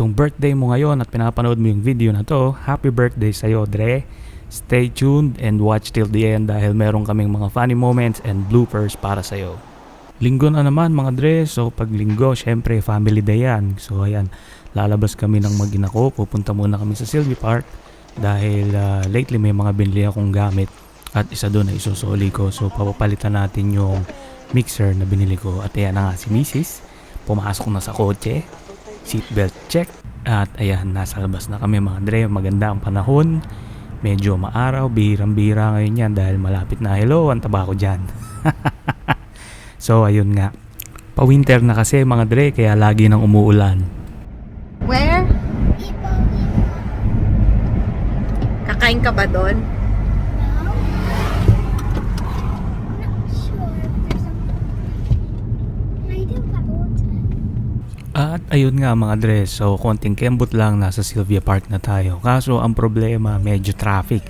kung birthday mo ngayon at pinapanood mo yung video na to, happy birthday sa'yo, Dre. Stay tuned and watch till the end dahil meron kaming mga funny moments and bloopers para sa'yo. Linggo na naman mga Dre, so pag linggo, syempre family day yan. So ayan, lalabas kami ng mag-ina ko, pupunta muna kami sa Sylvia Park dahil lately may mga binili akong gamit at isa doon ay isusuli ko. So papapalitan natin yung mixer na binili ko at ayan na nga si Mrs. Pumasok na sa kotse. Seatbelt check. At ayan, nasa labas na kami mga Dre. Maganda ang panahon. Medyo maaraw, bihirang-bihira ngayon yan dahil malapit na. Hello, ang taba ko dyan. So ayun nga. Pa-winter na kasi mga Dre, kaya lagi nang umuulan. Where? Kakain ka ba doon? At ayun nga mga Dre, so konting kembot lang, nasa Sylvia Park na tayo. Kaso ang problema, medyo traffic.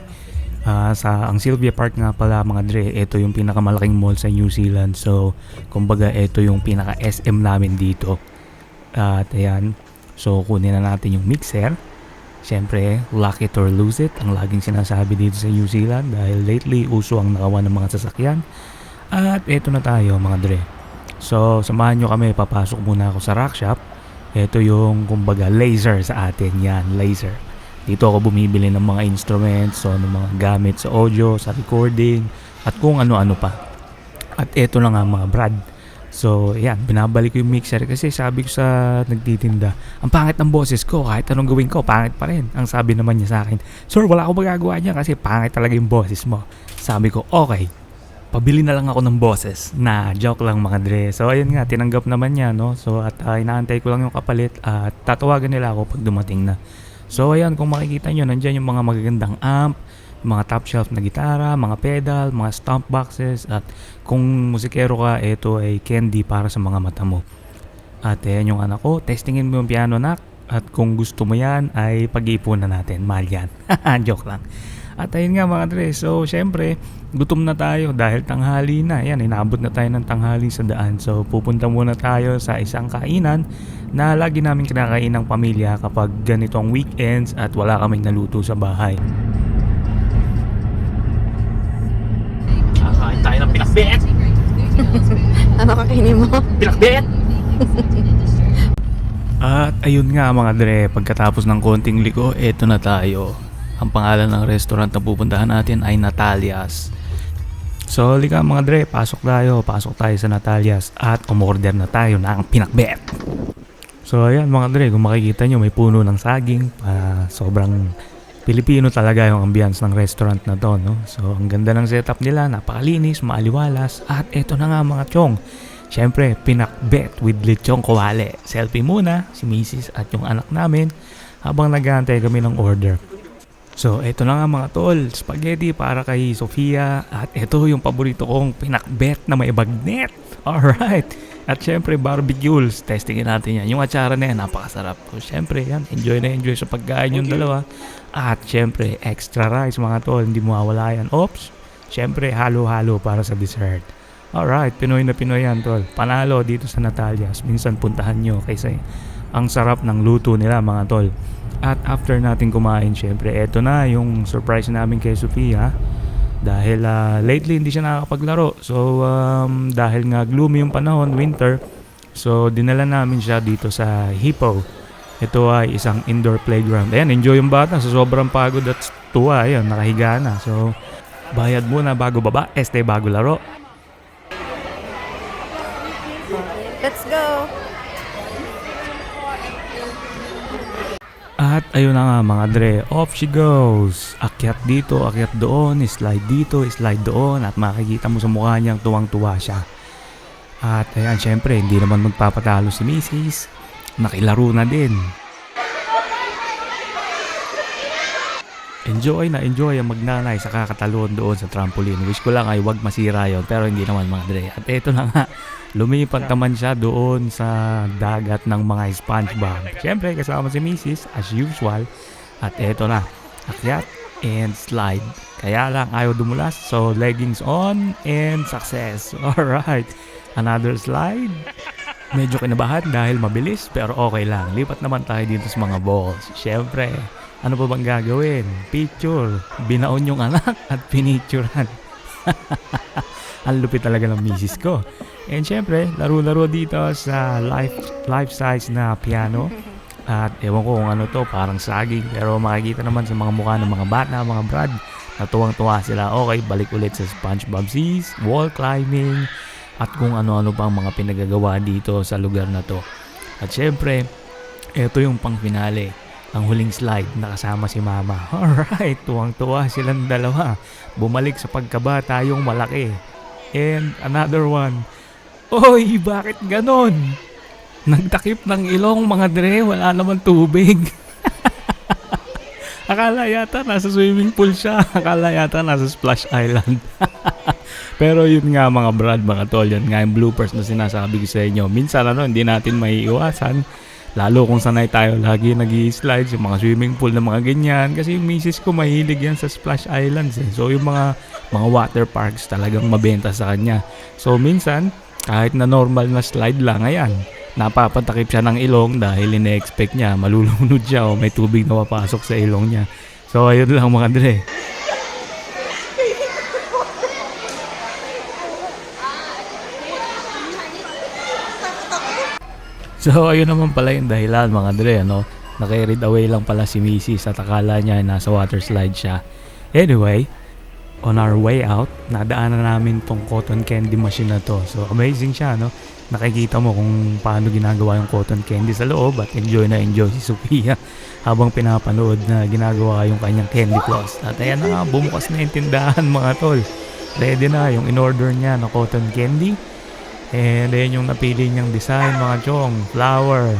Ang Sylvia Park nga pala mga Dre, ito yung pinakamalaking mall sa New Zealand. So kumbaga ito yung pinaka SM namin dito. At ayan, so kunin na natin yung mixer. Siyempre, lock it or lose it, ang laging sinasabi dito sa New Zealand dahil lately uso ang nakawan ng mga sasakyan. At ito na tayo mga Dre. So, samahan nyo kami, papasok muna ako sa rock shop. Ito yung, kumbaga, laser sa atin. Yan, laser. Dito ako bumibili ng mga instruments, so ng mga gamit sa audio, sa recording, at kung ano-ano pa. At ito na nga mga brad. So, yan, binabalik ko yung mixer kasi sabi ko sa nagtitinda, ang pangit ng boses ko, kahit anong gawin ko, pangit pa rin. Ang sabi naman niya sa akin, "Sir, wala akong magagawa niya kasi pangit talaga yung boses mo." Sabi ko, okay. Pabili na lang ako ng boses. Joke lang mga Dre. So ayun nga, tinanggap naman niya, no? So at inaantay ko lang yung kapalit at tatawagan nila ako pag dumating na. So ayan, kung makikita nyo, nandyan yung mga magagandang amp, mga top shelf na gitara, mga pedal, mga stomp boxes, at kung musikero ka, ito ay candy para sa mga mata mo. At ayan yung anak ko, testingin mo yung piano nak, at kung gusto mo yan ay pag-iipunan natin, mahal yan. Joke lang. At ayun nga mga Dre, so syempre gutom na tayo dahil tanghali na. Yan, inabot na tayo ng tanghali sa daan. So pupunta muna tayo sa isang kainan na lagi namin kinakain ng pamilya kapag ganitong weekends at wala kaming naluto sa bahay. Kakain tayo ng pinakbet! Ano kakainin mo? Pinakbet! At ayun nga mga Dre, pagkatapos ng konting liko, eto na tayo. Ang pangalan ng restaurant na pupuntahan natin ay Natalia's. So, halika mga Dre, pasok tayo sa Natalia's at umorder na tayo ng pinakbet. So, ayan mga Dre, kung makikita nyo, may puno ng saging. Sobrang Pilipino talaga yung ambience ng restaurant na to, no? So, ang ganda ng setup nila, napakalinis, maaliwalas. At eto na nga mga chong. Siyempre, pinakbet with lechong kawali. Selfie muna, si Mrs. at yung anak namin habang nag-aantay kami ng order. So, eto na nga mga tol, spaghetti para kay Sofia at eto yung paborito kong pinakbet na may bagnet. Alright! At syempre, barbecues. Testingin natin yan. Yung atsara na yan, napakasarap. So, syempre, yan, enjoy na enjoy sa pagkain yung dalawa. At syempre, extra rice mga tol, hindi mawawala yan. Oops! Syempre, halo-halo para sa dessert. Alright, Pinoy na Pinoy yan tol. Panalo dito sa Natalia's. Minsan puntahan nyo kasi ang sarap ng luto nila mga tol. At after natin kumain, syempre, eto na yung surprise namin kay Sofia. Dahil lately hindi siya nakakapaglaro. So, dahil nga gloomy yung panahon, winter, so dinala namin siya dito sa Hippo. Ito ay isang indoor playground. Ayan, enjoy yung bata. So, sobrang pagod at tuwa. Ayan, nakahiga na. So, bayad muna bago baba, bago laro. Let's go! At ayun na nga mga Dre, off she goes. Akyat dito, akyat doon, slide dito, slide doon. At makikita mo sa mukha niyang tuwang-tuwa siya. At ayan, syempre, hindi naman magpapatalo si Mrs. Nakilaro na din. Enjoy ang magnanay sa kakatalon doon sa trampoline. Wish ko lang ay wag masira yon, pero hindi naman mga Dre. At eto na nga, lumipat naman siya doon sa dagat ng mga SpongeBob. Siyempre, kasama si Mrs. as usual. At eto na, akyat and slide. Kaya lang ayaw dumulas, so leggings on and success. Alright, another slide. Medyo kinabahan dahil mabilis pero okay lang. Lipat naman tayo dito sa mga balls. Siyempre, ano pa bang gagawin? Picture. Binaon yung anak at pinicturean. Ang lupit talaga ng misis ko. And syempre, laro-laro dito sa life size na piano. At ewan ko kung ano to, parang saging. Pero makikita naman sa mga mukha ng mga bata, mga brad, na tuwang-tuwa sila. Okay, balik ulit sa SpongeBob Seas, wall climbing, at kung ano-ano pang mga pinagagawa dito sa lugar na to. At syempre, eto yung pang finale. Ang huling slide, nakasama si Mama. Alright, tuwang-tuwa silang dalawa. Bumalik sa pagkabata yung malaki. And another one. Oy, bakit ganon? Nagtakip ng ilong mga dre, wala naman tubig. Akala yata nasa swimming pool siya. Akala yata nasa Splash Island. Pero yun nga mga brad, mga tol, yun nga yung bloopers na sinasabi ko sa inyo. Minsan hindi natin maiiwasan. Lalo kung sanay tayo lagi nag-i-slide sa mga swimming pool na mga ganyan. Kasi yung misis ko mahilig yan sa Splash Islands eh. So yung mga water parks talagang mabenta sa kanya. So minsan, kahit na normal na slide lang, ayan, napapatakip siya ng ilong dahil ine-expect niya malulunod siya o may tubig na papasok sa ilong niya. So ayun lang mga dre. So ayun naman pala yung dahilan mga dre, na-carried away lang pala si Mrs. at akala niya nasa water slide siya. Anyway, on our way out, nadaanan namin tong cotton candy machine na to. So amazing siya, nakikita mo kung paano ginagawa yung cotton candy sa loob at enjoy na enjoy si Sophia habang pinapanood na ginagawa yung kanyang candy floss. At ayan na nga, bumukas na yung tindahan mga tol. Ready na yung in-order niya na cotton candy. And then yung napili niyang design mga chong, flower,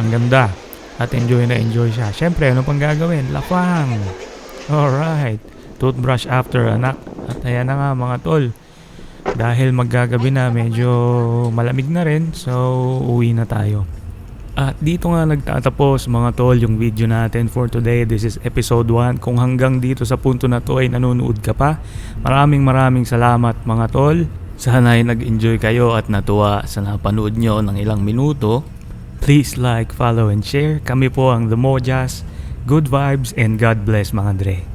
ang ganda. At enjoy na enjoy siya. Syempre, ano pang gagawin? Lapang. Alright. Toothbrush after anak. At ayan na nga mga tol. Dahil maggagabi na, medyo malamig na rin. So, uwi na tayo. At dito nga nagtatapos mga tol yung video natin for today. This is episode 1. Kung hanggang dito sa punto na to ay nanonood ka pa, maraming salamat mga tol. Sana ay nag-enjoy kayo at natuwa sa napanood nyo ng ilang minuto. Please like, follow, and share. Kami po ang The Mojas. Good vibes and God bless mga dre.